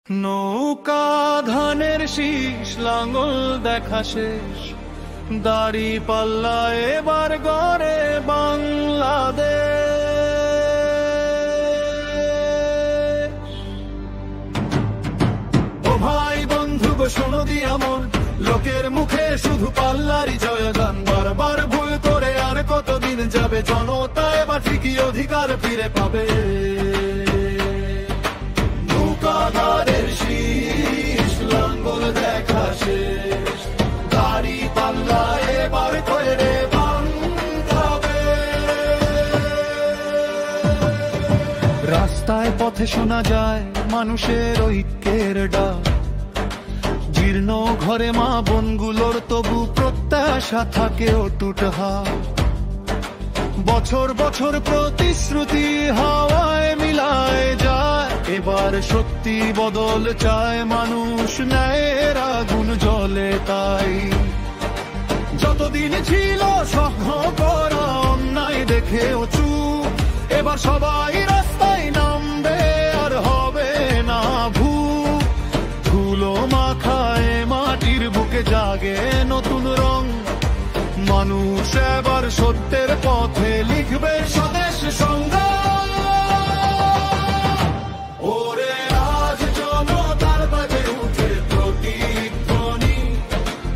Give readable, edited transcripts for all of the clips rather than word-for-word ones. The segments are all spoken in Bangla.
নৌকা ধানের শীষ লাঙ্গল দেখা শেষ, দাড়ি পাল্লা এবার গড়ে বাংলাদেশ। ও ভাই বন্ধু গো শোনো দিয়া মন, লোকের মুখে শুধু পাল্লারই জয়গান। বারবার ভুল করে আর কতদিন যাবে, জনতা এবার ঠিকই অধিকার ফিরে পাবে। নৌকাধারের শীষ লাঙ্গল দেখা শেষ, দাড়ি পাল্লা এবার করে রাস্তায় পথে শোনা যায় মানুষের ঐক্যের ডাক। জীর্ণ ঘরে মা বোনগুলোর তবু প্রত্যাশা থাকে অটুট হাত। বছর বছর প্রতিশ্রুতি হাওয়ায় মিলায় যায়, এবার সত্যি বদল চায় মানুষ, ন্যায়ের আগুন জ্বলে তাই। যতদিন ছিল সহ্য করা অন্যায় দেখেও চুপ, এবার সবাই রাস্তায় নামবে আর হবে না ভুল। ধুলো মাখায় মাটির বুকে জাগে নতুন রং, মানুষ এবার সত্যের পথে লিখবে স্বদেশ সংগ্রাম। ওরে আজ জনতার বাজে উঠে প্রতিধ্বনি,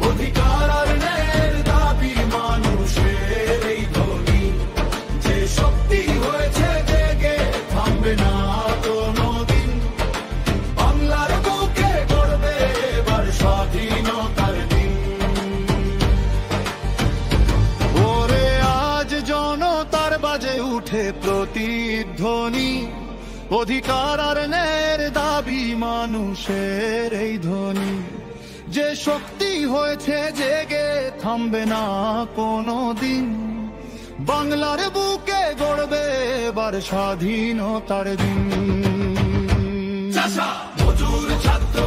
অধিকার আর ন্যায়ের দাবি মানুষের এই ধ্বনি। যে শক্তি হয়েছে জেগে থামবে না কোনদিন, বাংলার বুকে গড়বে এবার স্বাধীনতার দিন। ওরে আজ জনতার বাজে উঠে প্রতিধ্বনি, অধিকার আর ন্যায়ের দাবি মানুষের এই ধ্বনি। যে শক্তি হয়েছে জেগে থামবে না কোনদিন, বাংলার বুকে গড়বে এবার স্বাধীনতার দিন। মজুর ছাত্র